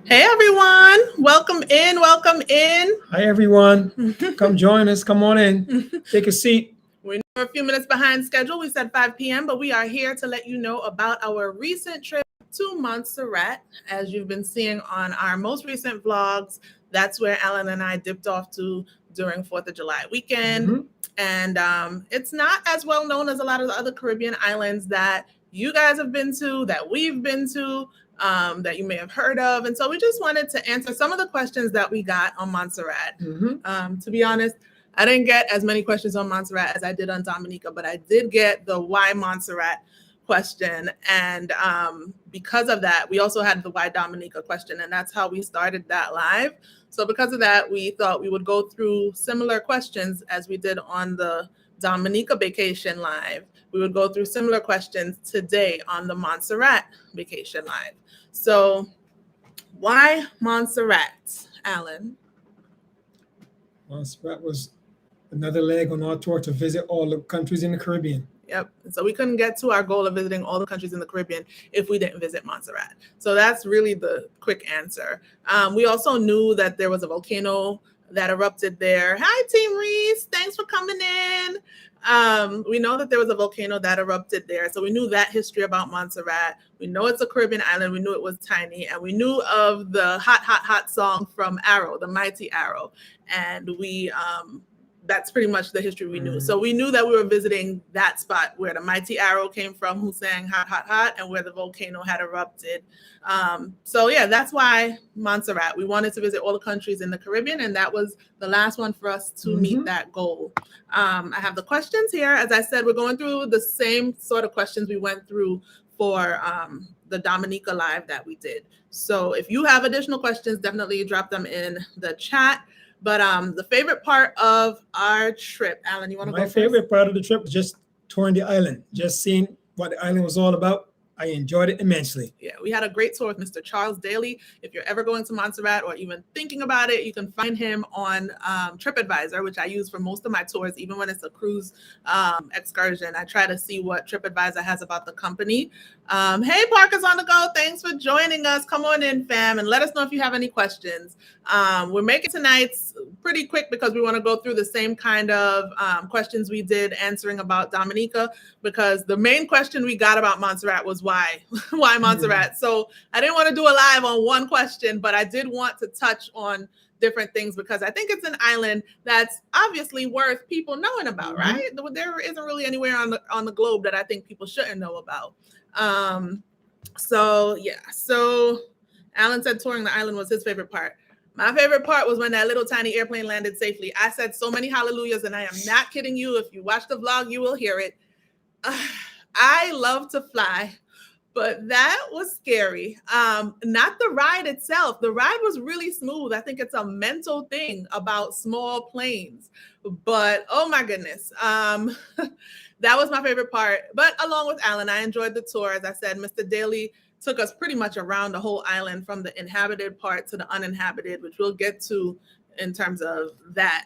Hey everyone, welcome in, welcome in. Hi everyone, come join us. Come on in, take a seat. We're a few minutes behind schedule. We said 5 p.m., but we are here to let you know about our recent trip to Montserrat. As you've been seeing on our most recent vlogs, that's where Allan and I dipped off to during 4th of July weekend. Mhm. And it's not as well known as a lot of the other Caribbean islands that you guys have been to, that we've been to. That you may have heard of. And so we just wanted to answer some of the questions that we got on Montserrat. To be honest, I didn't get as many questions on Montserrat as I did on Dominica, but I did get the why Montserrat question. And because of that, we also had the why Dominica question. And that's how we started that live. So because of that, we thought we would go through similar questions as we did on the Dominica baecation live. We would go through similar questions today on the Montserrat baecation live. So why Montserrat, Allan? Montserrat was another leg on our tour to visit all the countries in the Caribbean. Yep. So we couldn't get to our goal of visiting all the countries in the Caribbean if we didn't visit Montserrat. So that's really the quick answer. We also knew that there was a volcano that erupted there. Hi, Team Reese. Thanks for coming in. We know that there was a volcano that erupted there. So we knew that history about Montserrat. We know it's a Caribbean island. We knew it was tiny. And we knew of the hot, hot, hot song from Arrow, the Mighty Arrow. And that's pretty much the history we knew. So we knew that we were visiting that spot where the Mighty Arrow came from, who sang Hot, Hot, Hot, and where the volcano had erupted. So yeah, that's why Montserrat. We wanted to visit all the countries in the Caribbean, and that was the last one for us to meet that goal. I have the questions here. As I said, we're going through the same sort of questions we went through for the Dominica live that we did. So if you have additional questions, definitely drop them in the chat. But the favorite part of our trip, Allan, you want to go My first? favorite part of the trip was just touring the island, just seeing what the island was all about. I enjoyed it immensely. Yeah, we had a great tour with Mr. Charles Daly. If you're ever going to Montserrat or even thinking about it, you can find him on TripAdvisor, which I use for most of my tours, even when it's a cruise excursion. I try to see what TripAdvisor has about the company. Hey, Parker's on the go. Thanks for joining us. Come on in, fam, and let us know if you have any questions. We're making tonight's pretty quick because we want to go through the same kind of questions we did answering about Dominica, because the main question we got about Montserrat was why Montserrat. So I didn't want to do a live on one question, but I did want to touch on different things because I think it's an island that's obviously worth people knowing about, right? There isn't really anywhere on the globe that I think people shouldn't know about. So Allan said touring the island was his favorite part. My favorite part was when that little tiny airplane landed safely. I said so many hallelujahs, and I am not kidding you. If you watch the vlog, you will hear it. I love to fly, but that was scary. Not the ride itself. The ride was really smooth. I think it's a mental thing about small planes, but oh my goodness. That was my favorite part. But along with Allan, I enjoyed the tour. As I said, Mr. Daly took us pretty much around the whole island from the inhabited part to the uninhabited, which we'll get to in terms of that.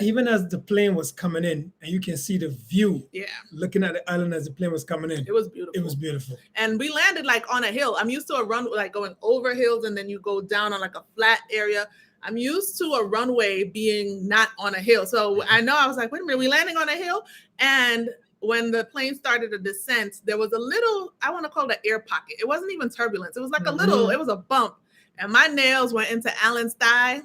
Even as the plane was coming in, and you can see the view. Yeah. Looking at the island as the plane was coming in. It was beautiful. It was beautiful. And we landed like on a hill. I'm used to a run, like going over hills and then you go down on like a flat area. I'm used to a runway being not on a hill. So I know I was like, wait a minute, we landing on a hill? And when the plane started a descent, there was a little, I want to call it an air pocket. It wasn't even turbulence. It was like a little, it was a bump. And my nails went into Allan's thigh.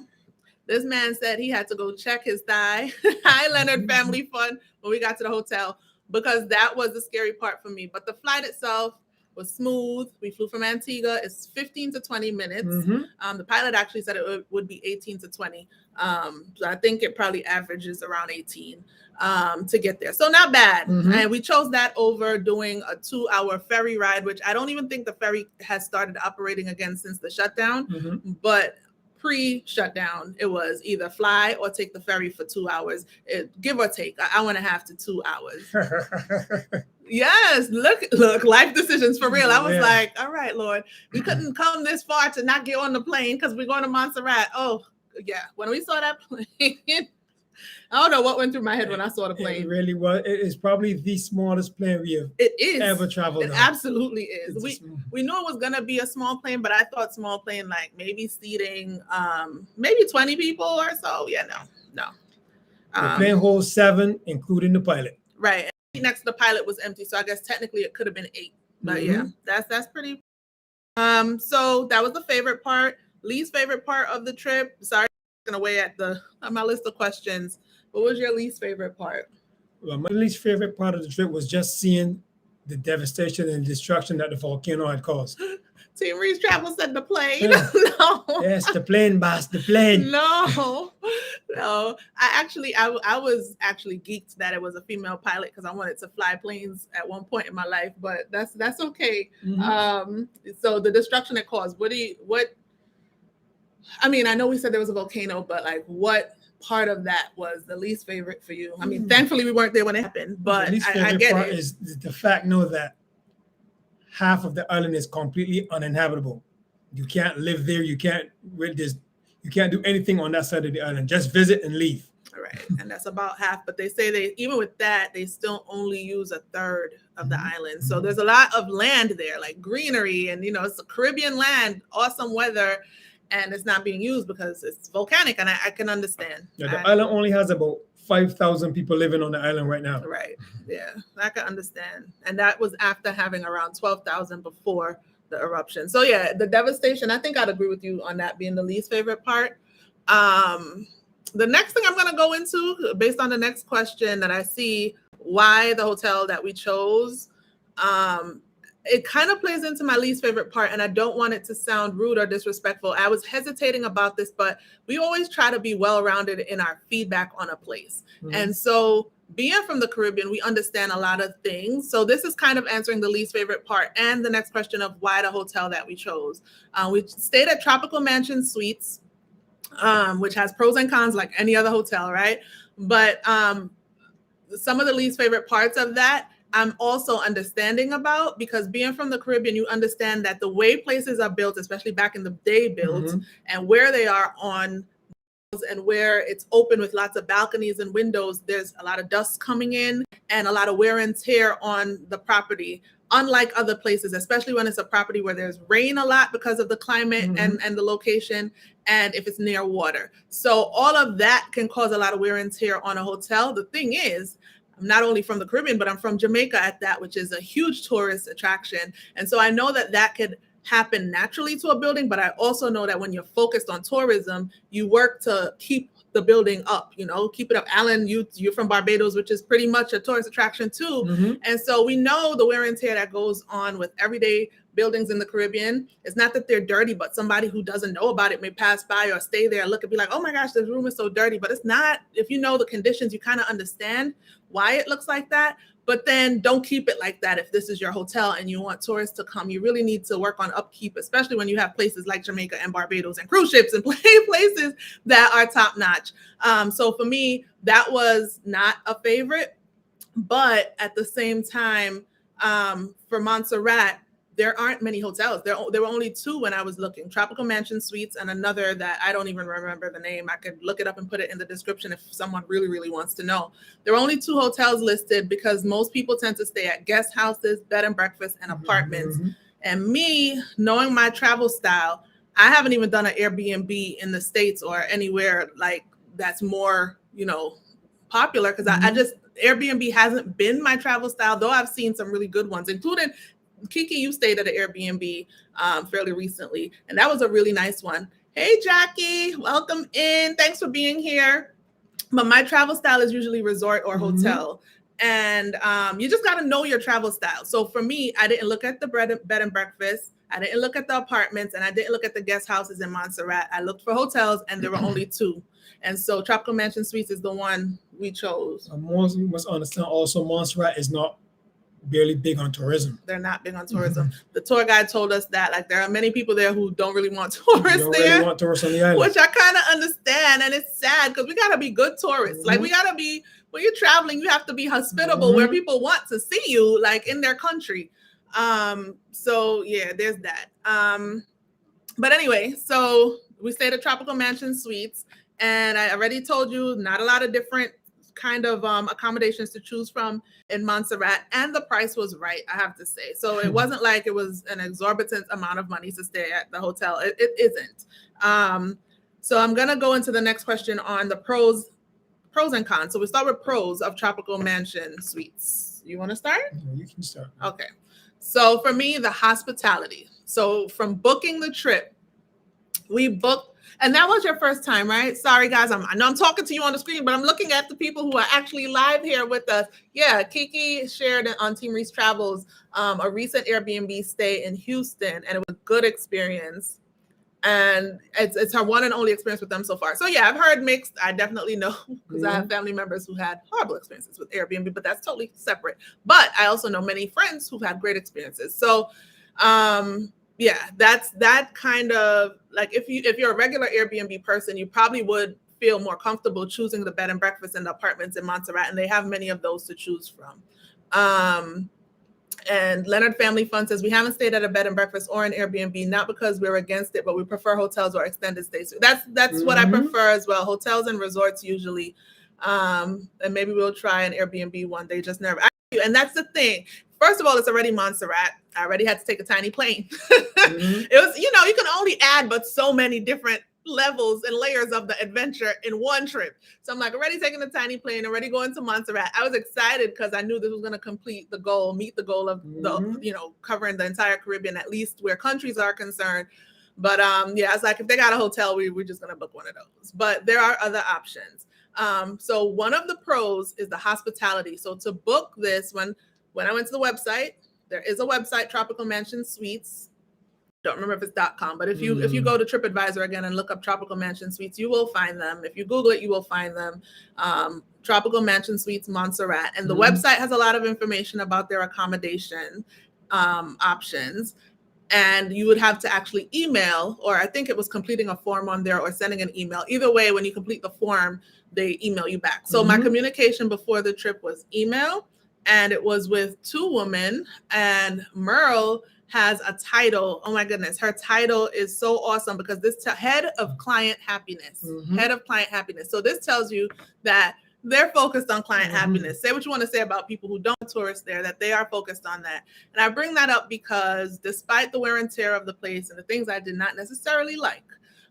This man said he had to go check his thigh. Hi, Leonard, family fun when we got to the hotel, because that was the scary part for me. But the flight itself was smooth. We flew from Antigua. It's 15 to 20 minutes. The pilot actually said it would be 18 to 20. So I think it probably averages around 18 to get there. So not bad. And we chose that over doing a 2-hour ferry ride, which I don't even think the ferry has started operating again since the shutdown. But pre-shutdown, it was either fly or take the ferry for 2 hours, give or take, an hour and a half to 2 hours. Yes, look, life decisions for real. I was like, all right, Lord, we couldn't come this far to not get on the plane because we're going to Montserrat. Oh, yeah. When we saw that plane, I don't know what went through my head when I saw the It plane. really was. It is probably the smallest plane we have It is. ever traveled It on. absolutely is. It's We knew it was gonna be a small plane, but I thought small plane like maybe seating maybe 20 people or so. Yeah, no. the plane holds 7, including the pilot. Right. And next to the pilot was empty, so I guess technically it could have been 8. But yeah, that's pretty. So that was the favorite part. Least favorite part of the trip. Sorry, away at my list of questions. What was your least favorite part? Well, my least favorite part of the trip was just seeing the devastation and destruction that the volcano had caused. Team Reese Travel said the plane. Yeah. No. Yes, the plane, boss, the plane. No. I was actually geeked that it was a female pilot because I wanted to fly planes at one point in my life, but that's okay. So the destruction it caused. I mean, I know we said there was a volcano, but like what part of that was the least favorite for you? I mean, thankfully we weren't there when it happened, but the least favorite part is the fact that half of the island is completely uninhabitable. You can't live there. You can't do anything on that side of the island. Just visit and leave. Right, and that's about half. But they say even with that, they still only use a third of the island. So there's a lot of land there, like greenery, and it's a Caribbean land, awesome weather, and it's not being used because it's volcanic. And I can understand. Yeah, the island only has about 5,000 people living on the island right now. Right. Yeah, I can understand. And that was after having around 12,000 before the eruption. So yeah, the devastation, I think I'd agree with you on that being the least favorite part. The next thing I'm going to go into, based on the next question that I see, why the hotel that we chose, it kind of plays into my least favorite part, and I don't want it to sound rude or disrespectful. I was hesitating about this, but we always try to be well-rounded in our feedback on a place. And so being from the Caribbean, we understand a lot of things. So this is kind of answering the least favorite part and the next question of why the hotel that we chose. We stayed at Tropical Mansion Suites, which has pros and cons like any other hotel, right? But some of the least favorite parts of that, I'm also understanding about, because being from the Caribbean, you understand that the way places are built, especially back in the day built, and where they are on and where it's open with lots of balconies and windows, there's a lot of dust coming in and a lot of wear and tear on the property. Unlike other places, especially when it's a property where there's rain a lot because of the climate and the location, and if it's near water. So all of that can cause a lot of wear and tear on a hotel. The thing is, I'm not only from the Caribbean, but I'm from Jamaica at that, which is a huge tourist attraction. And so I know that could happen naturally to a building, but I also know that when you're focused on tourism, you work to keep the building up, keep it up. Allan, you're from Barbados, which is pretty much a tourist attraction too. And so we know the wear and tear that goes on with everyday buildings in the Caribbean. It's not that they're dirty, but somebody who doesn't know about it may pass by or stay there and look and be like, oh my gosh, this room is so dirty. But it's not. If you know the conditions, you kind of understand why it looks like that. But then don't keep it like that. If this is your hotel and you want tourists to come, you really need to work on upkeep, especially when you have places like Jamaica and Barbados and cruise ships and places that are top notch. So for me, that was not a favorite. But at the same time, for Montserrat, there aren't many hotels. There were only 2 when I was looking: Tropical Mansion Suites and another that I don't even remember the name. I could look it up and put it in the description if someone really, really wants to know. There were only 2 hotels listed because most people tend to stay at guest houses, bed and breakfast, and apartments. And me, knowing my travel style, I haven't even done an Airbnb in the States or anywhere like that's more, popular, because I just, Airbnb hasn't been my travel style, though I've seen some really good ones, including Kiki, you stayed at an Airbnb fairly recently, and that was a really nice one. Hey, Jackie, welcome in. Thanks for being here. But my travel style is usually resort or hotel, and you just got to know your travel style. So for me, I didn't look at the bed and breakfast. I didn't look at the apartments, and I didn't look at the guest houses in Montserrat. I looked for hotels, and there were only 2. And so Tropical Mansion Suites is the one we chose. You must understand also, Montserrat is not barely big on tourism. They're not big on tourism. The tour guide told us that like there are many people there who don't really want tourists really want tourists on the island, which I kind of understand, and it's sad because we got to be good tourists. Like we got to be, when you're traveling, you have to be hospitable where people want to see you, like in their country. So yeah, there's that. But anyway, so we stayed at Tropical Mansion Suites, And I already told you, not a lot of different kind of accommodations to choose from in Montserrat, and the price was right, I have to say. So it wasn't like it was an exorbitant amount of money to stay at the hotel. It isn't. So I'm gonna go into the next question on the pros and cons. So we start with pros of Tropical Mansion Suites. You want to start? You can start. Okay. So for me, the hospitality. So from booking the trip, we booked. And that was your first time, right? Sorry, guys. I know I'm talking to you on the screen, but I'm looking at the people who are actually live here with us. Yeah, Kiki shared on Team Reese Travels a recent Airbnb stay in Houston, and it was a good experience. And it's her one and only experience with them so far. So yeah, I've heard mixed. I definitely know because I have family members who had horrible experiences with Airbnb, but that's totally separate. But I also know many friends who've had great experiences. So yeah, that's that kind of like if you're a regular Airbnb person, you probably would feel more comfortable choosing the bed and breakfast and the apartments in Montserrat, and they have many of those to choose from. And Leonard Family Fund says we haven't stayed at a bed and breakfast or an Airbnb, not because we're against it, but we prefer hotels or extended stays. That's what I prefer as well. Hotels and resorts usually, and maybe we'll try an Airbnb one day. Just never. And that's the thing. First of all, it's already Montserrat. I already had to take a tiny plane. It was, you can only add but so many different levels and layers of the adventure in one trip. So I'm like already taking a tiny plane, already going to Montserrat. I was excited because I knew this was going to meet the goal of the, covering the entire Caribbean, at least where countries are concerned. But yeah, it's like if they got a hotel, we're just going to book one of those. But there are other options. So one of the pros is the hospitality. So to book this, when I went to the website, there is a website, Tropical Mansion Suites. Don't remember if it's .com, but if you go to TripAdvisor again and look up Tropical Mansion Suites, you will find them. If you Google it, you will find them. Tropical Mansion Suites Montserrat, and the website has a lot of information about their accommodation options. And you would have to actually email, or I think it was completing a form on there or sending an email. Either way, when you complete the form, they email you back. So my communication before the trip was email, and it was with two women, and Merle has a title. Oh my goodness. Her title is so awesome because this head of client happiness, head of client happiness. So this tells you that they're focused on client happiness. Say what you want to say about people who don't tourist there, that they are focused on that. And I bring that up because despite the wear and tear of the place and the things I did not necessarily like,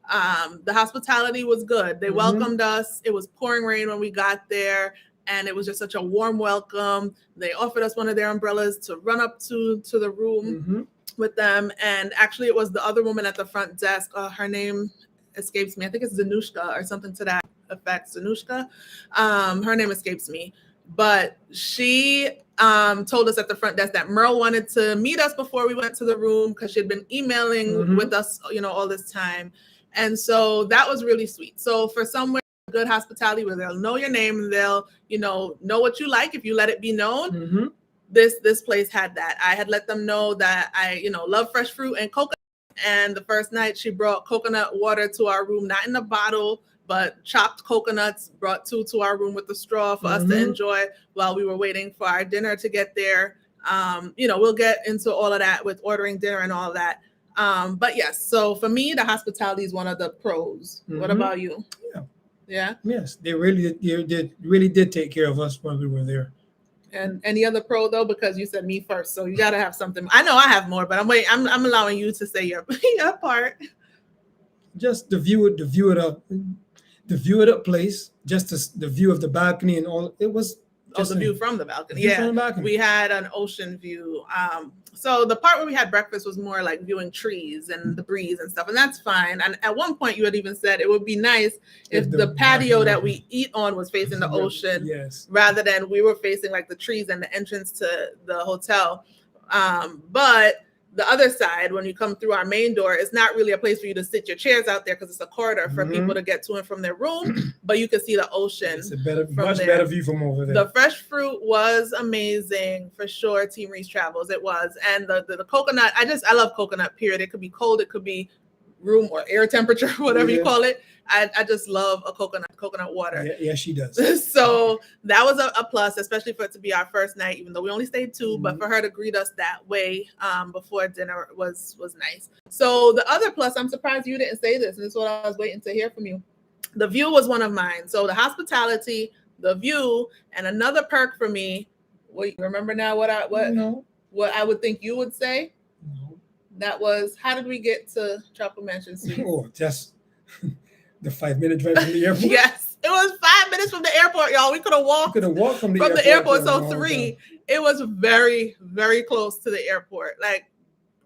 the hospitality was good. They welcomed us. It was pouring rain when we got there, and it was just such a warm welcome. They offered us one of their umbrellas to run up to the room with them. And actually, it was the other woman at the front desk. Her name escapes me. I think it's Zanushka or something to that effect. Zanushka. Her name escapes me. But she told us at the front desk that Merle wanted to meet us before we went to the room because she had been emailing with us, all this time. And so that was really sweet. So for somewhere good hospitality where they'll know your name and they'll, know what you like if you let it be known. This place had that. I had let them know that I, love fresh fruit and coconut. And the first night she brought coconut water to our room, not in a bottle, but chopped coconuts, brought two to our room with a straw for us to enjoy while we were waiting for our dinner to get there. We'll get into all of that with ordering dinner and all that. But yes, so for me, the hospitality is one of the pros. What about you? Yeah. Yes, they really did take care of us when we were there. And any other pro though, because you said me first, so you got to have something. I know I have more, but I'm allowing you to say your part. Just the view of the place, just the view of the balcony and all. It was the view from the balcony. From the balcony. We had an ocean view. So the part where we had breakfast was more like viewing trees and the breeze and stuff, and that's fine. And at one point, you had even said it would be nice if the patio that we eat on was facing the ocean, rather than we were facing like the trees and the entrance to the hotel. But the other side, when you come through our main door, it's not really a place for you to sit your chairs out there because it's a corridor for people to get to and from their room, but you can see the ocean. It's a much better view from over there. The fresh fruit was amazing for sure. Team Reese Travels, it was. And the coconut, I love coconut, period. It could be cold, it could be room or air temperature, whatever you call it. I just love a coconut water. Yeah, she does. So that was a plus, especially for it to be our first night, even though we only stayed 2, but for her to greet us that way before dinner was nice. So the other plus, I'm surprised you didn't say this, and this is what I was waiting to hear from you. The view was one of mine. So the hospitality, the view, and another perk for me. Wait, remember now what I would think you would say? No. That was, how did we get to Tropical Mansion Suites? Oh, just the 5-minute drive from the airport. Yes, it was 5 minutes from the airport, y'all. We could have walked from the airport. So 3, it was very, very close to the airport. Like,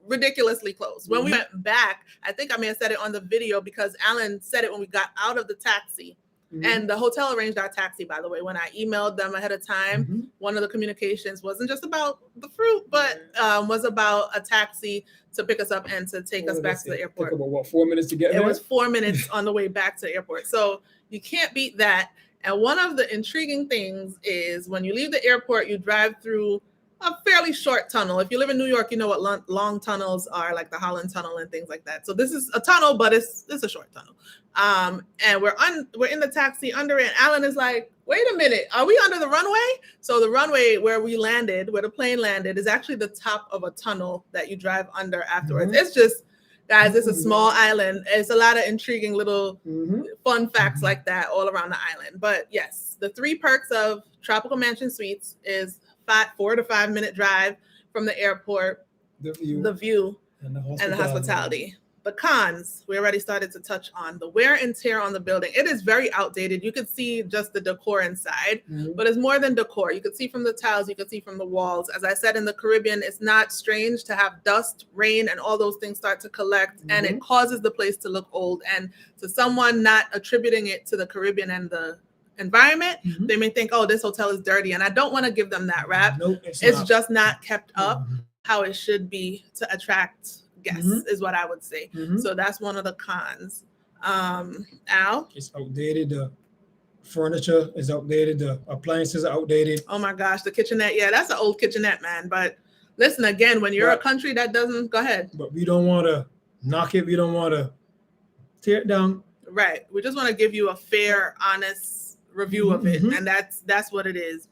ridiculously close. When we went back, I think I may have said it on the video because Allan said it when we got out of the taxi. And the hotel arranged our taxi, by the way. When I emailed them ahead of time, one of the communications wasn't just about the fruit, but was about a taxi to pick us up and to take us back to the airport. Took about what, 4 minutes to get there? It was 4 minutes on the way back to the airport. So you can't beat that. And one of the intriguing things is when you leave the airport, you drive through a fairly short tunnel. If you live in New York, you know what long tunnels are, like the Holland Tunnel and things like that. So this is a tunnel, but it's a short tunnel. And we're in the taxi under it. And Allan is like, wait a minute, are we under the runway? So the runway where the plane landed, is actually the top of a tunnel that you drive under afterwards. It's just, guys, it's a small island. It's a lot of intriguing little fun facts like that all around the island. But yes, the 3 perks of Tropical Mansion Suites is 4 to 5 minute drive from the airport, the view, and the hospitality. The cons, we already started to touch on. The wear and tear on the building. It is very outdated. You could see just the decor inside, but it's more than decor. You could see from the tiles, you could see from the walls. As I said, in the Caribbean, it's not strange to have dust, rain, and all those things start to collect, and it causes the place to look old. And to someone not attributing it to the Caribbean and the environment, they may think, oh, this hotel is dirty. And I don't want to give them that rap. Nope, it's just not kept up how it should be to attract guests, is what I would say. So that's one of the cons. Al? It's outdated. The furniture is outdated. The appliances are outdated. Oh my gosh, the kitchenette. Yeah, that's an old kitchenette, man. But listen, again, when you're a country that doesn't, go ahead. But we don't want to knock it. We don't want to tear it down. Right. We just want to give you a fair, honest review of it. And that's what it is.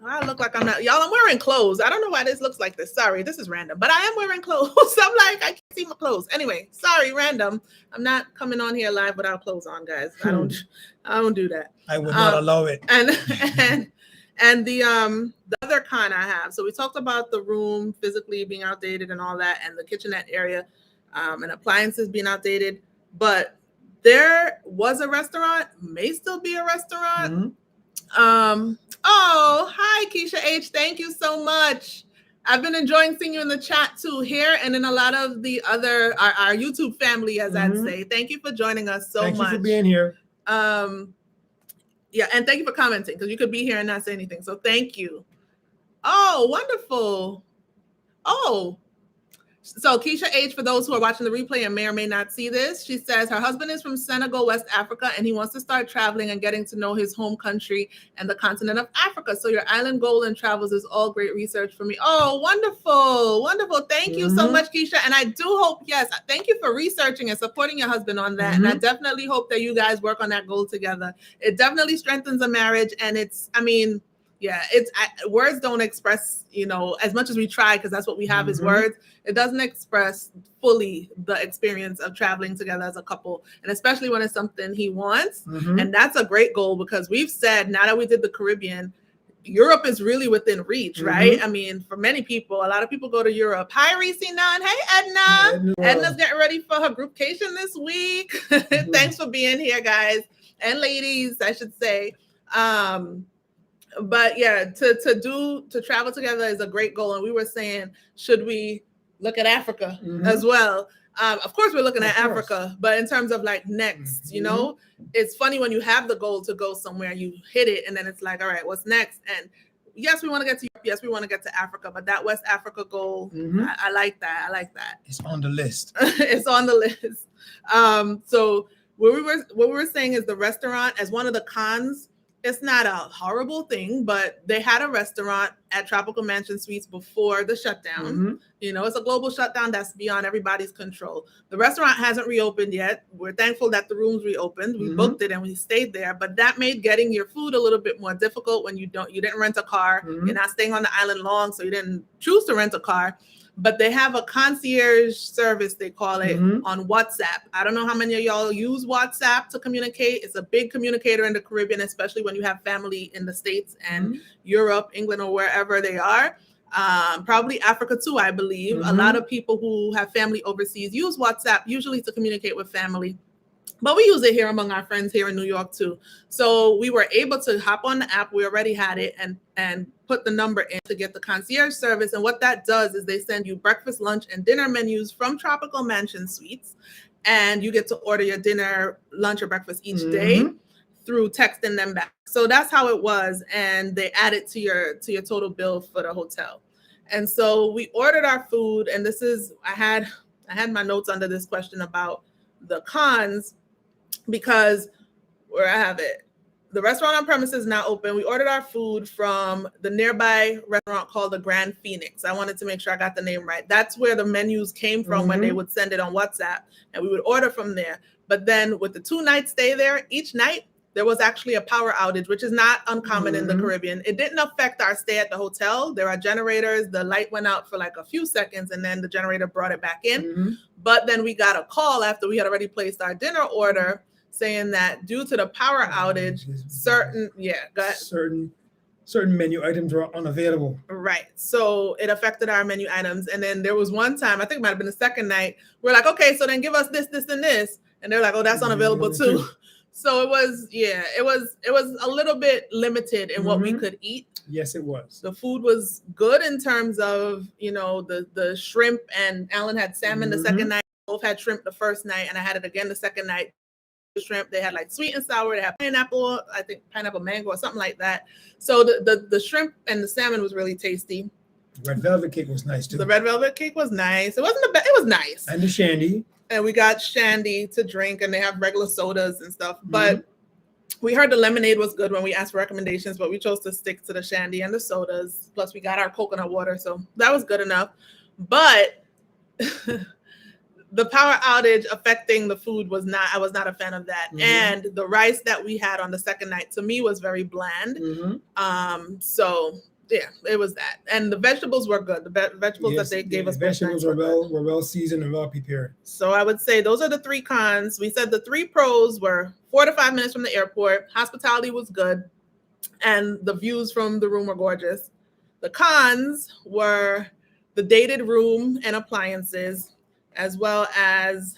I look like I'm not, y'all, I'm wearing clothes. I don't know why this looks like this. Sorry, this is random, but I am wearing clothes. I'm like, I can't see my clothes. Anyway, sorry, random. I'm not coming on here live without clothes on, guys. I don't do that. I would not allow it. And the other con I have, so we talked about the room physically being outdated and all that, and the kitchenette area and appliances being outdated, but there was a restaurant, may still be a restaurant. Oh, hi, Keisha H. Thank you so much. I've been enjoying seeing you in the chat too, here and in a lot of the other, our YouTube family, as I'd say. Thank you for joining us so much. Thank you for being here. Yeah, and thank you for commenting, because you could be here and not say anything. So thank you. Oh, wonderful. Oh, so Keisha H., for those who are watching the replay and may or may not see this, she says her husband is from Senegal, West Africa, and he wants to start traveling and getting to know his home country and the continent of Africa. So your island goal and travels is all great research for me. Oh, wonderful. Wonderful. Thank you so much, Keisha. And I do hope, yes, thank you for researching and supporting your husband on that. And I definitely hope that you guys work on that goal together. It definitely strengthens a marriage. And it's, I mean, yeah, words don't express, as much as we try, because that's what we have is words. It doesn't express fully the experience of traveling together as a couple, and especially when it's something he wants. And that's a great goal, because we've said, now that we did the Caribbean, Europe is really within reach, right? I mean, for many people, a lot of people go to Europe. Hi, Reese Nunn. Hey, Edna. Edna's getting ready for her groupcation this week. Thanks for being here, guys, and ladies, I should say. But yeah, to travel together is a great goal. And we were saying, should we look at Africa as well? Of course, we're looking at Africa, but in terms of like next, it's funny when you have the goal to go somewhere, you hit it, and then it's like, all right, what's next? And yes, we want to get to Europe. Yes, we want to get to Africa, but that West Africa goal, I like that. I like that. It's on the list. It's on the list. So what we were saying is the restaurant as one of the cons. It's not a horrible thing, but they had a restaurant at Tropical Mansion Suites before the shutdown. It's a global shutdown that's beyond everybody's control. The restaurant hasn't reopened yet. We're thankful that the rooms reopened. We booked it and we stayed there, but that made getting your food a little bit more difficult when you didn't rent a car. You're not staying on the island long, so you didn't choose to rent a car. but they have a concierge service, they call it, on WhatsApp. I don't know how many of y'all use WhatsApp to communicate. It's a big communicator in the Caribbean, especially when you have family in the States and Europe, England, or wherever they are. Probably Africa too, I believe. A lot of people who have family overseas use WhatsApp usually to communicate with family. But we use it here among our friends here in New York too. So we were able to hop on the app. We already had it and put the number in to get the concierge service. And what that does is they send you breakfast, lunch, and dinner menus from Tropical Mansion Suites. And you get to order your dinner, lunch, or breakfast each day through texting them back. So that's how it was. And they add it to your total bill for the hotel. And so we ordered our food. And this is, I had my notes under this question about the cons, because where I have it, the restaurant on premise is not open. We ordered our food from the nearby restaurant called the Grand Phoenix. I wanted to make sure I got the name right. That's where the menus came from when they would send it on WhatsApp, and we would order from there. But then with the 2-night stay there, each night there was actually a power outage, which is not uncommon in the Caribbean. It didn't affect our stay at the hotel. There are generators. The light went out for like a few seconds, and then the generator brought it back in. But then we got a call after we had already placed our dinner order saying that due to the power outage, certain menu items were unavailable. Right. So it affected our menu items. And then there was one time, I think it might have been the second night, we're like, okay, so then give us this, this, and this. And they're like, oh, that's unavailable too. So it was a little bit limited in what we could eat. Yes, it was. The food was good in terms of, the shrimp, and Allan had salmon the second night. Both had shrimp the first night, and I had it again the second night. Shrimp, they had like sweet and sour, they had pineapple, I think pineapple mango or something like that. So the shrimp and the salmon was really tasty. Red velvet cake was nice too. The red velvet cake was nice. It wasn't the best, it was nice. And the shandy. And we got shandy to drink, and they have regular sodas and stuff. But we heard the lemonade was good when we asked for recommendations, but we chose to stick to the shandy and the sodas. Plus we got our coconut water, so that was good enough. But the power outage affecting the food I was not a fan of that. And the rice that we had on the second night, to me, was very bland. So yeah, it was that. And the vegetables were good. The vegetables that they gave us. The vegetables were well seasoned and well prepared. So I would say those are the 3 cons. We said the 3 pros were 4 to 5 minutes from the airport. Hospitality was good. And the views from the room were gorgeous. The cons were the dated room and appliances, as well as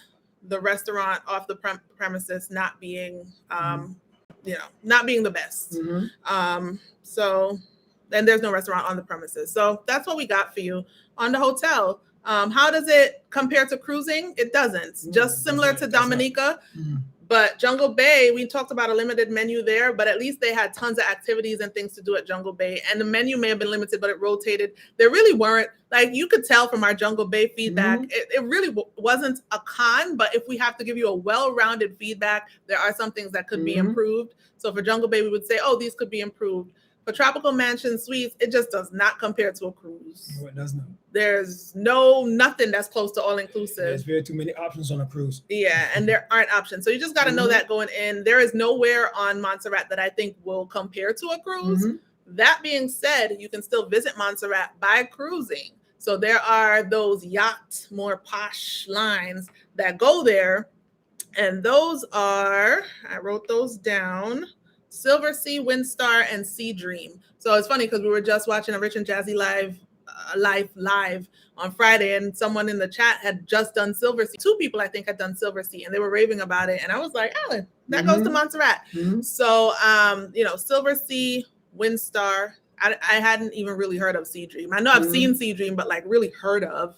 the restaurant off the premises not being, not being the best. So then there's no restaurant on the premises. So that's what we got for you on the hotel. How does it compare to cruising? It doesn't. Just similar to Dominica. But Jungle Bay, we talked about a limited menu there, but at least they had tons of activities and things to do at Jungle Bay. And the menu may have been limited, but it rotated. There really weren't, like, you could tell from our Jungle Bay feedback, it really wasn't a con, but if we have to give you a well-rounded feedback, there are some things that could be improved. So for Jungle Bay, we would say, oh, these could be improved. For Tropical Mansion Suites, it just does not compare to a cruise. No, it does not. There's nothing that's close to all-inclusive. There's very too many options on a cruise. Yeah, and there aren't options. So you just got to know that going in. There is nowhere on Montserrat that I think will compare to a cruise. That being said, you can still visit Montserrat by cruising. So there are those yacht, more posh lines that go there. And those are, I wrote those down, Silver Sea, Windstar, and Sea Dream. So it's funny because we were just watching a Rich and Jazzy live on Friday, and someone in the chat had just done Silver Sea. 2 people, I think, had done Silver Sea, and they were raving about it. And I was like, Allan, that goes to Montserrat. So, Silver Sea, Windstar. I hadn't even really heard of Sea Dream. I know I've seen Sea Dream, but like really heard of.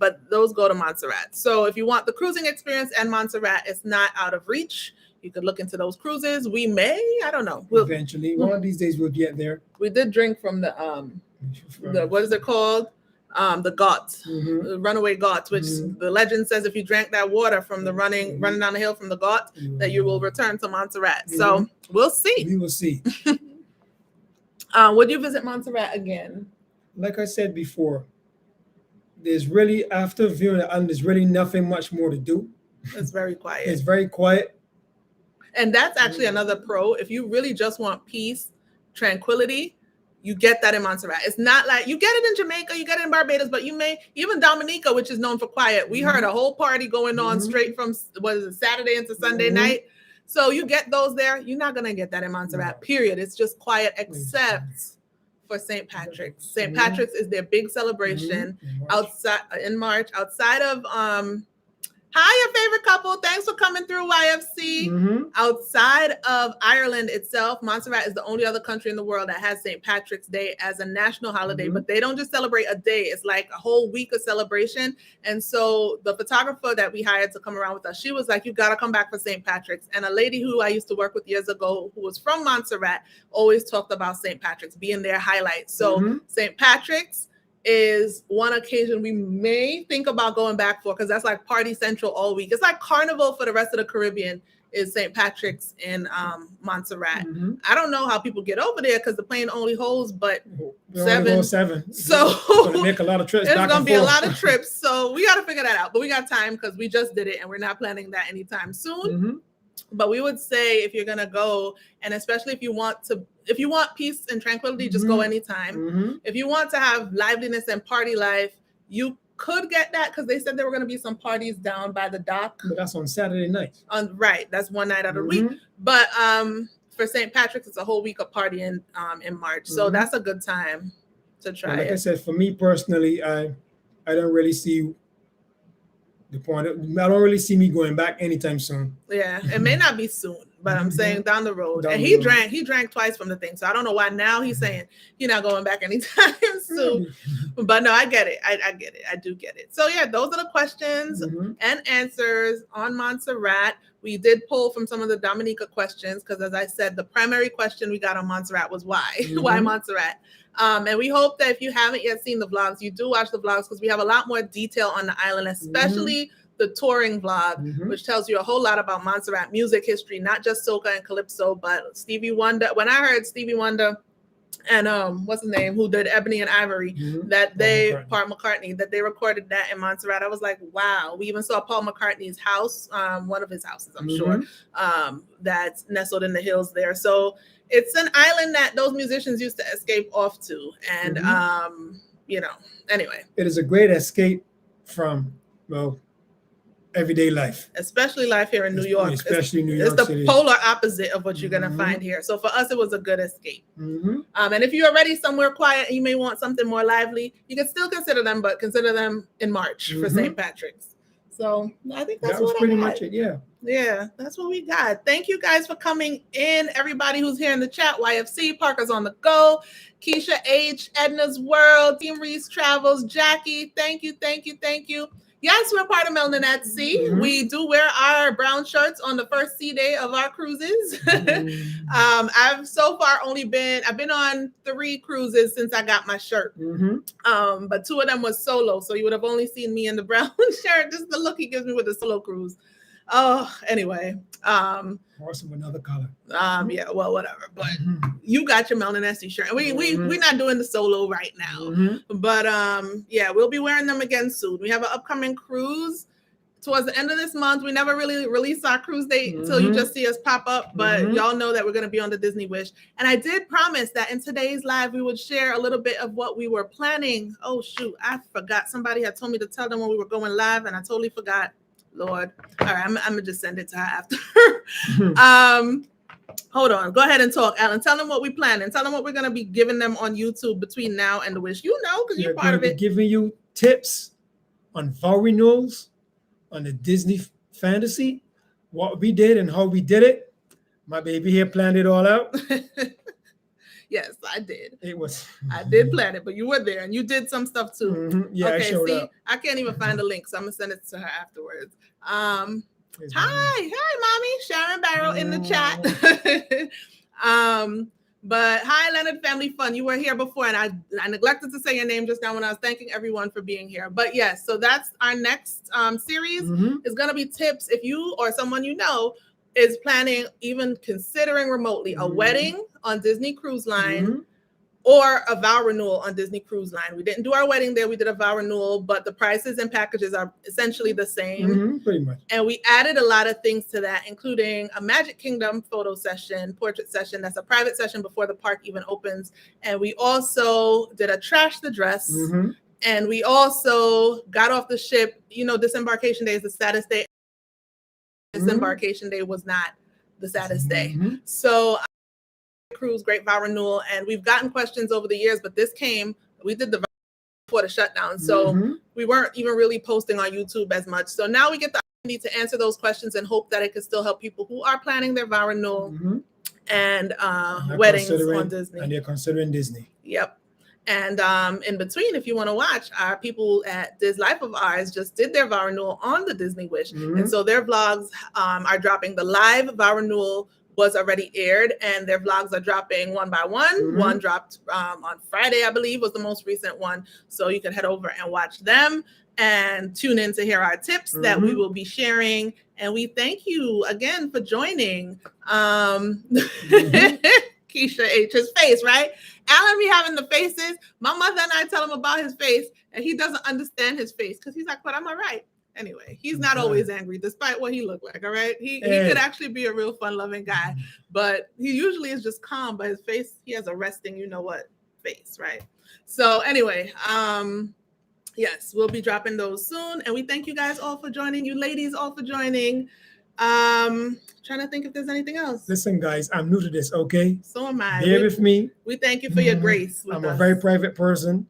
But those go to Montserrat. So if you want the cruising experience and Montserrat, it's not out of reach. You could look into those cruises. We may, I don't know. Eventually, one of these days we'll get there. We did drink from the what is it called? The ghats, the runaway ghats, which the legend says if you drank that water from the running down the hill from the ghat, that you will return to Montserrat. So we'll see. We will see. Would you visit Montserrat again? Like I said before, there's really, after viewing the island, there's really nothing much more to do. It's very quiet. It's very quiet. And that's actually another pro. If you really just want peace, tranquility, You get that in Montserrat. It's not like you get it in Jamaica, you get it in Barbados, but you may even Dominica, which is known for quiet. We heard a whole party going on straight from Saturday into Sunday night. So you get those there. You're not gonna get that in Montserrat. Period. It's just quiet, except for St. Patrick's. St. Patrick's is their big celebration outside in March. Outside of hi, your favorite couple. Thanks for coming through, YFC. Outside of Ireland itself, Montserrat is the only other country in the world that has St. Patrick's Day as a national holiday, but they don't just celebrate a day. It's like a whole week of celebration. And so the photographer that we hired to come around with us, she was like, you got to come back for St. Patrick's. And a lady who I used to work with years ago, who was from Montserrat, always talked about St. Patrick's being their highlight. So St. Patrick's is one occasion we may think about going back for, because that's like party central all week. It's like carnival for the rest of the Caribbean is St. Patrick's in Montserrat. I don't know how people get over there because the plane only holds but seven. So it's gonna make a lot of trips. It's gonna be a lot of trips. So we got to figure that out. But we got time because we just did it and we're not planning that anytime soon. But we would say if you're gonna go, and especially if you want peace and tranquility, just go anytime. If you want to have liveliness and party life, you could get that because they said there were going to be some parties down by the dock. But that's on Saturday night. Right, that's one night out of the week. But for St. Patrick's, it's a whole week of partying in March, so that's a good time to try. Like I said, for me personally, I don't really see the point. I don't really see me going back anytime soon. Yeah, it may not be soon, but I'm saying down the road. And he drank twice from the thing, so I don't know why now he's saying he's not going back anytime soon. But no, I get it. I get it. I do get it. So yeah, those are the questions and answers on Montserrat. We did pull from some of the Dominica questions because, as I said, the primary question we got on Montserrat was why? Why Montserrat? And we hope that if you haven't yet seen the vlogs, you do watch the vlogs because we have a lot more detail on the island, especially the touring vlog, which tells you a whole lot about Montserrat music history, not just soca and calypso, but Stevie Wonder. When I heard Stevie Wonder and what's his name, who did Ebony and Ivory, that Paul McCartney, that they recorded that in Montserrat, I was like, wow. We even saw Paul McCartney's house, one of his houses, I'm sure, that's nestled in the hills there. So it's an island that those musicians used to escape off to. And, anyway. It is a great escape from, everyday life. Especially life here in New York. Especially New York City. It's the polar opposite of what you're going to find here. So for us, it was a good escape. And if you're already somewhere quiet and you may want something more lively, you can still consider them, but consider them in March for St. Patrick's. So I think that's what pretty much it. Yeah, that's what we got. Thank you guys for coming in. Everybody who's here in the chat, YFC, Parker's on the go, Keisha H, Edna's World, Team Reese Travels, Jackie, thank you. Yes, we're part of Melanin at Sea. We do wear our brown shirts on the first sea day of our cruises. I've so far I've been on 3 cruises since I got my shirt. But 2 of them was solo. So you would have only seen me in the brown shirt. Just the look he gives me with the solo cruise. Oh, anyway. Horse of another color. Yeah, well, whatever. But you got your Melanin Esty shirt. We're not doing the solo right now. But yeah, we'll be wearing them again soon. We have an upcoming cruise towards the end of this month. We never really release our cruise date until you just see us pop up. But y'all know that we're going to be on the Disney Wish. And I did promise that in today's live, we would share a little bit of what we were planning. Oh, shoot. I forgot. Somebody had told me to tell them when we were going live, and I totally forgot. Lord. All right, I'm gonna just send it to her after. Hold on. Go ahead and talk, Allan. Tell them what we plan and tell them what we're gonna be giving them on YouTube between now and the Wish. You know, because you're part of it. Giving you tips on vow renewals, on the Disney fantasy, what we did and how we did it. My baby here planned it all out. Yes, I did. I did plan it, but you were there and you did some stuff too. Yeah, okay, I showed up. I can't even find the link, so I'm gonna send it to her afterwards. Hi, mommy, Sharon Barrow in the chat. But hi, Leonard Family Fun. You were here before, and I neglected to say your name just now when I was thanking everyone for being here. But yes, so that's our next series. Is gonna be tips if you or someone you know is planning, even considering remotely, a wedding on Disney Cruise Line, or a vow renewal on Disney Cruise Line. We didn't do our wedding there. We did a vow renewal, but the prices and packages are essentially the same. Pretty much. And we added a lot of things to that, including a Magic Kingdom photo session, portrait session. That's a private session before the park even opens. And we also did a trash the dress. And we also got off the ship. You know, disembarkation day is the saddest day. Disembarkation day was not the saddest day. So cruise, great vow renewal. And we've gotten questions over the years, but this came, we did the vow before the shutdown. So we weren't even really posting on YouTube as much. So now we get the opportunity to answer those questions and hope that it can still help people who are planning their vow renewal and weddings on Disney. And they're considering Disney. Yep. And in between, if you want to watch, our people at This Life of Ours just did their vow renewal on the Disney Wish. And so their vlogs are dropping. The live vow renewal was already aired, and their vlogs are dropping one by one. One dropped on Friday, I believe, was the most recent one. So you can head over and watch them and tune in to hear our tips that we will be sharing. And we thank you again for joining. Keisha H, his face, right? Allan be having the faces. My mother and I tell him about his face, and he doesn't understand his face because he's like, but I'm all right. Anyway, he's not always angry, despite what he looked like, all right? He could actually be a real fun-loving guy, but he usually is just calm, but his face, he has a resting, you know what, face, right? So anyway, yes, we'll be dropping those soon, and we thank you guys all for joining, you ladies all for joining. Trying to think if there's anything else. Listen, guys, I'm new to this, okay? So am I. Bear with me. We thank you for your grace. I'm a very private person.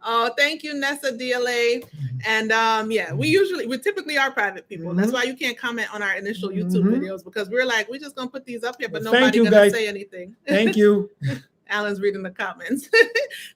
Oh, thank you, Nessa DLA. And yeah, we typically are private people. That's why you can't comment on our initial YouTube videos, because we're like, we're just gonna put these up here, but nobody's gonna say anything. Thank you. Allan's reading the comments.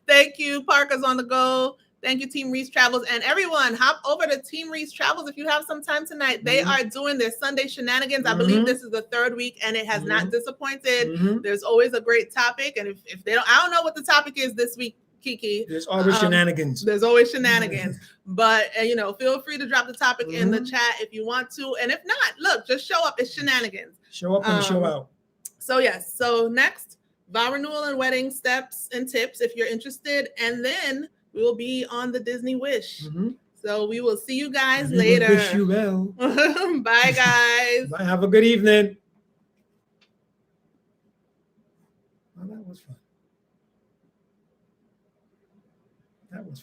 Thank you. Parker's on the go. Thank you, Team Reese Travels. And everyone, hop over to Team Reese Travels if you have some time tonight. They are doing their Sunday shenanigans. I believe this is the third week, and it has not disappointed. There's always a great topic. And if they don't, I don't know what the topic is this week, Kiki. There's always shenanigans. There's always shenanigans. But, you know, feel free to drop the topic in the chat if you want to. And if not, look, just show up. It's shenanigans. Show up and show out. So, yes. So, next, vow renewal and wedding steps and tips if you're interested. And then we will be on the Disney Wish. So we will see you guys later. Wish you well. Bye, guys. Bye. Have a good evening. Well, that was fun. That was